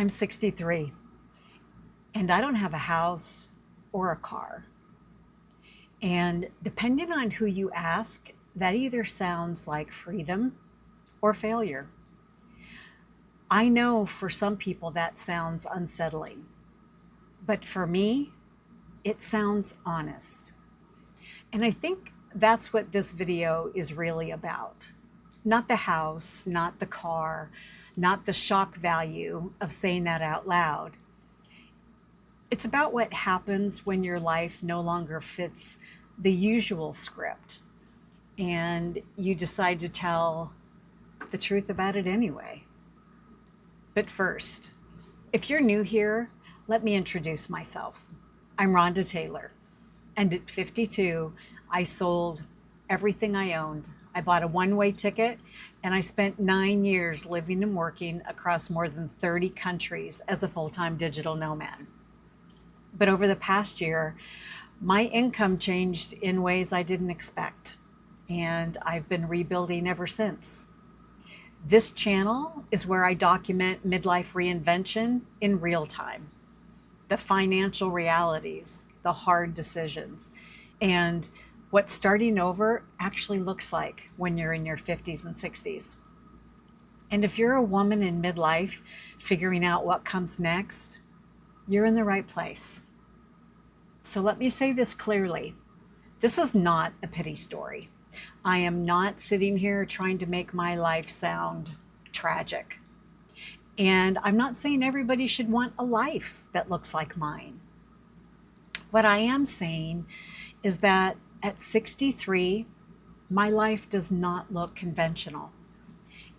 I'm 63 and I don't have a house or a car. And depending on who you ask, that either sounds like freedom or failure. I know for some people that sounds unsettling, but for me, it sounds honest. And I think that's what this video is really about. Not the house, not the car, not the shock value of saying that out loud. It's about what happens when your life no longer fits the usual script and you decide to tell the truth about it anyway. But first, if you're new here, let me introduce myself. I'm Rhonda Taylor, and at 52, I sold everything I owned. I bought a one-way ticket, and I spent 9 years living and working across more than 30 countries as a full-time digital nomad. But over the past year, my income changed in ways I didn't expect, and I've been rebuilding ever since. This channel is where I document midlife reinvention in real time, the financial realities, the hard decisions, and what starting over actually looks like when you're in your 50s and 60s. And if you're a woman in midlife figuring out what comes next, you're in the right place. So let me say this clearly. This is not a pity story. I am not sitting here trying to make my life sound tragic. And I'm not saying everybody should want a life that looks like mine. What I am saying is that at 63, my life does not look conventional.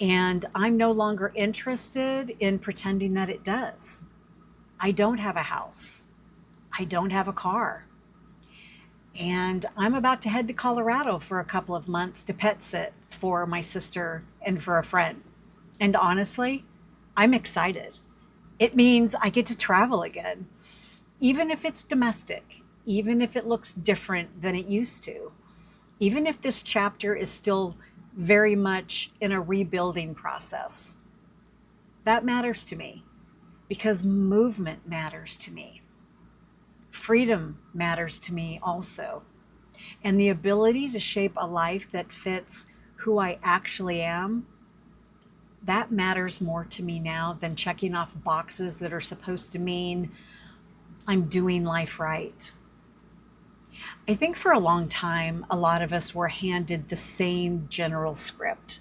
And I'm no longer interested in pretending that it does. I don't have a house. I don't have a car. And I'm about to head to Colorado for a couple of months to pet sit for my sister and for a friend. And honestly, I'm excited. It means I get to travel again, even if it's domestic, even if it looks different than it used to, even if this chapter is still very much in a rebuilding process. That matters to me because movement matters to me. Freedom matters to me also. And the ability to shape a life that fits who I actually am, that matters more to me now than checking off boxes that are supposed to mean I'm doing life right. I think for a long time, a lot of us were handed the same general script.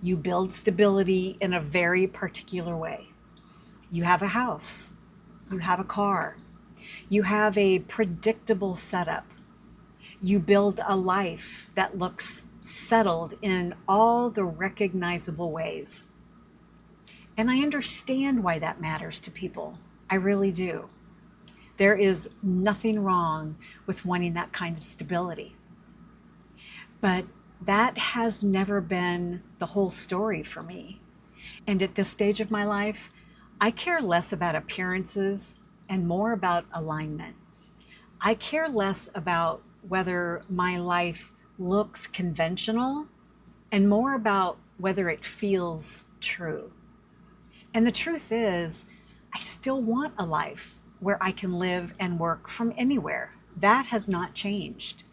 You build stability in a very particular way. You have a house. You have a car. You have a predictable setup. You build a life that looks settled in all the recognizable ways. And I understand why that matters to people. I really do. There is nothing wrong with wanting that kind of stability. But that has never been the whole story for me. And at this stage of my life, I care less about appearances and more about alignment. I care less about whether my life looks conventional and more about whether it feels true. And the truth is, I still want a life where I can live and work from anywhere. That has not changed.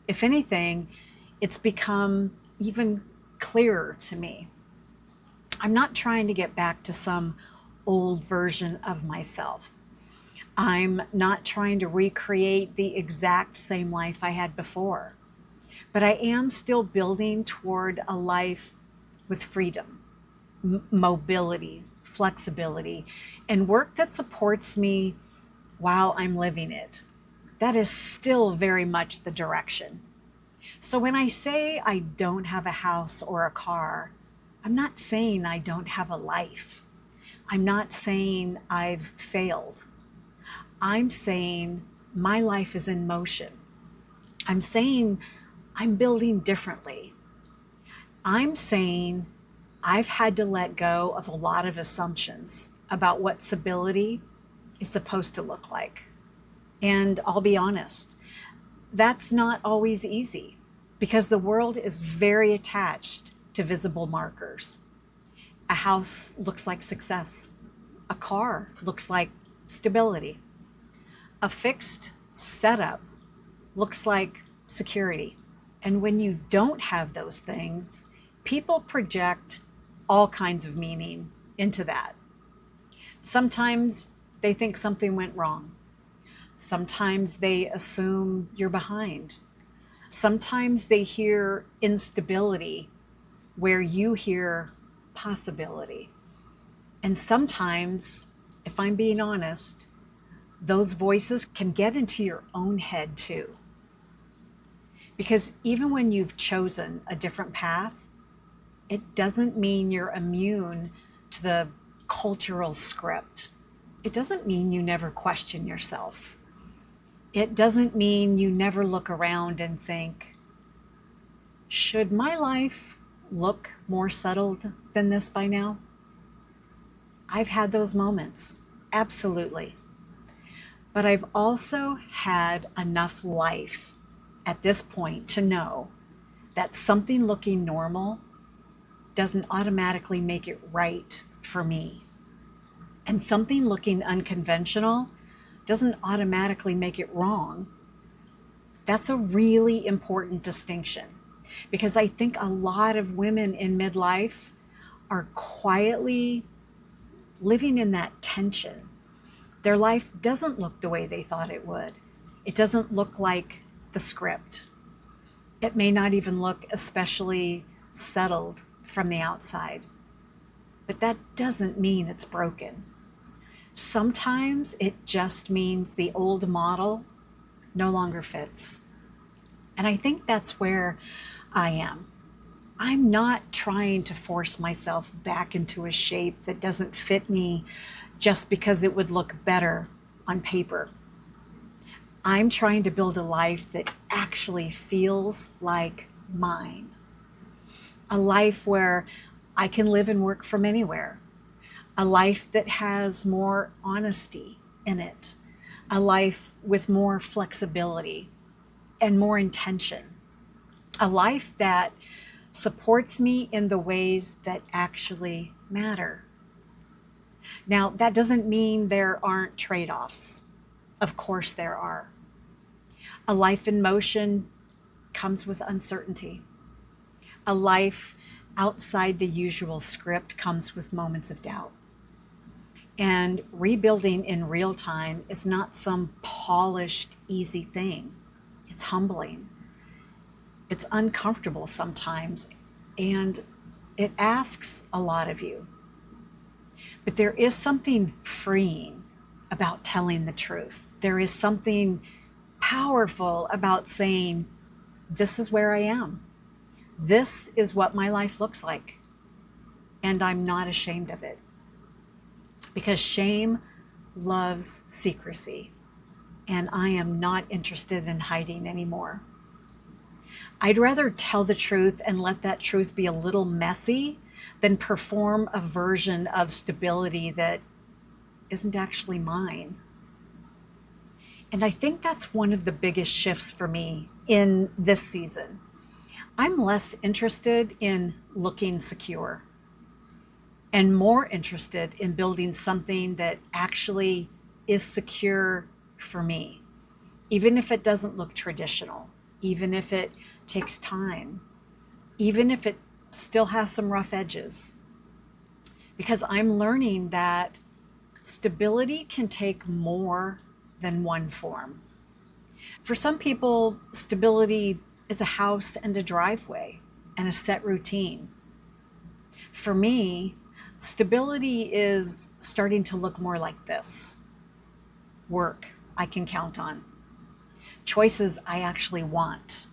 If anything, it's become even clearer to me. I'm not trying to get back to some old version of myself. I'm not trying to recreate the exact same life I had before, but I am still building toward a life with freedom, mobility, flexibility, and work that supports me while I'm living it. That is still very much the direction. So when I say I don't have a house or a car, I'm not saying I don't have a life. I'm not saying I've failed. I'm saying my life is in motion. I'm saying I'm building differently. I'm saying I've had to let go of a lot of assumptions about what stability is supposed to look like. And I'll be honest, that's not always easy because the world is very attached to visible markers. A house looks like success. A car looks like stability. A fixed setup looks like security. And when you don't have those things, people project all kinds of meaning into that. Sometimes they think something went wrong. Sometimes they assume you're behind. Sometimes they hear instability where you hear possibility. And sometimes, if I'm being honest, those voices can get into your own head too. Because even when you've chosen a different path, it doesn't mean you're immune to the cultural script. It doesn't mean you never question yourself. It doesn't mean you never look around and think, should my life look more settled than this by now? I've had those moments, absolutely. But I've also had enough life at this point to know that something looking normal doesn't automatically make it right for me. And something looking unconventional doesn't automatically make it wrong. That's a really important distinction because I think a lot of women in midlife are quietly living in that tension. Their life doesn't look the way they thought it would. It doesn't look like the script. It may not even look especially settled from the outside. But that doesn't mean it's broken. Sometimes it just means the old model no longer fits. And I think that's where I am. I'm not trying to force myself back into a shape that doesn't fit me just because it would look better on paper. I'm trying to build a life that actually feels like mine. A life where I can live and work from anywhere. A life that has more honesty in it. A life with more flexibility and more intention. A life that supports me in the ways that actually matter. Now, that doesn't mean there aren't trade-offs. Of course there are. A life in motion comes with uncertainty. A life outside the usual script comes with moments of doubt. And rebuilding in real time is not some polished, easy thing. It's humbling. It's uncomfortable sometimes, and it asks a lot of you. But there is something freeing about telling the truth. There is something powerful about saying, this is where I am. This is what my life looks like. And I'm not ashamed of it. Because shame loves secrecy. And I am not interested in hiding anymore. I'd rather tell the truth and let that truth be a little messy than perform a version of stability that isn't actually mine. And I think that's one of the biggest shifts for me in this season. I'm less interested in looking secure and more interested in building something that actually is secure for me, even if it doesn't look traditional, even if it takes time, even if it still has some rough edges. Because I'm learning that stability can take more than one form. For some people, stability is a house and a driveway and a set routine. For me, stability is starting to look more like this. Work I can count on. Choices I actually want.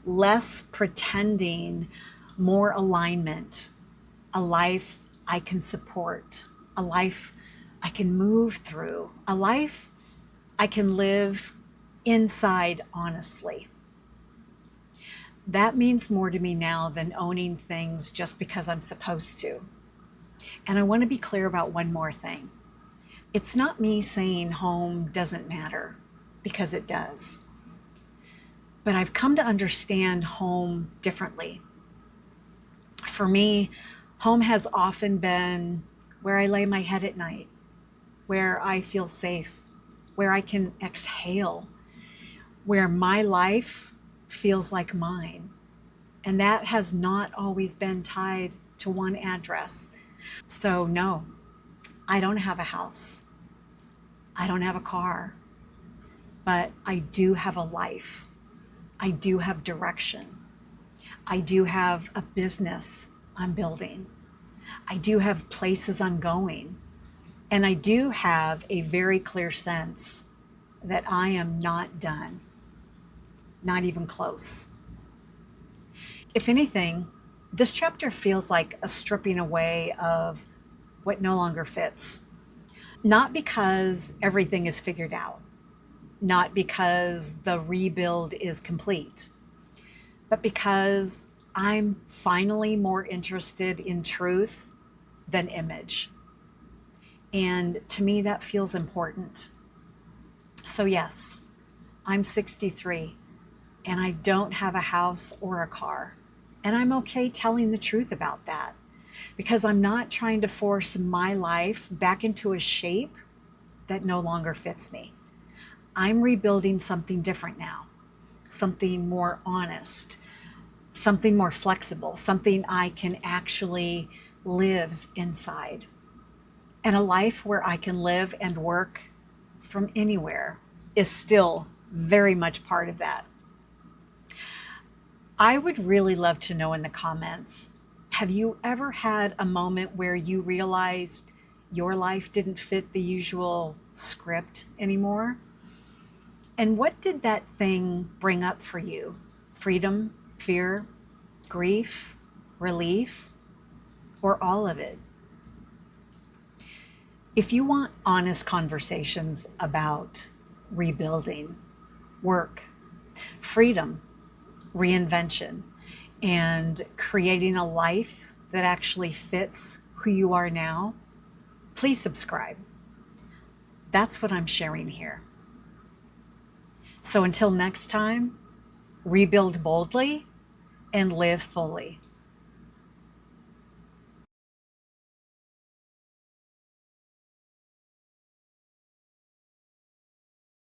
Less pretending, more alignment. A life I can support. A life I can move through. A life I can live inside honestly. That means more to me now than owning things just because I'm supposed to. And I want to be clear about one more thing. It's not me saying home doesn't matter, because it does. But I've come to understand home differently. For me, home has often been where I lay my head at night, where I feel safe, where I can exhale, where my life feels like mine. And that has not always been tied to one address. So, no, I don't have a house. I don't have a car, but I do have a life. I do have direction. I do have a business I'm building. I do have places I'm going. And I do have a very clear sense that I am not done, not even close. If anything, this chapter feels like a stripping away of what no longer fits. Not because everything is figured out, not because the rebuild is complete, but because I'm finally more interested in truth than image. And to me, that feels important. So, yes, I'm 63 and I don't have a house or a car. And I'm okay telling the truth about that because I'm not trying to force my life back into a shape that no longer fits me. I'm rebuilding something different now, something more honest, something more flexible, something I can actually live inside, and a life where I can live and work from anywhere is still very much part of that. I would really love to know in the comments, have you ever had a moment where you realized your life didn't fit the usual script anymore? And what did that thing bring up for you? Freedom, fear, grief, relief, or all of it? If you want honest conversations about rebuilding, work, freedom, reinvention, and creating a life that actually fits who you are now, please subscribe. That's what I'm sharing here. So until next time, rebuild boldly and live fully.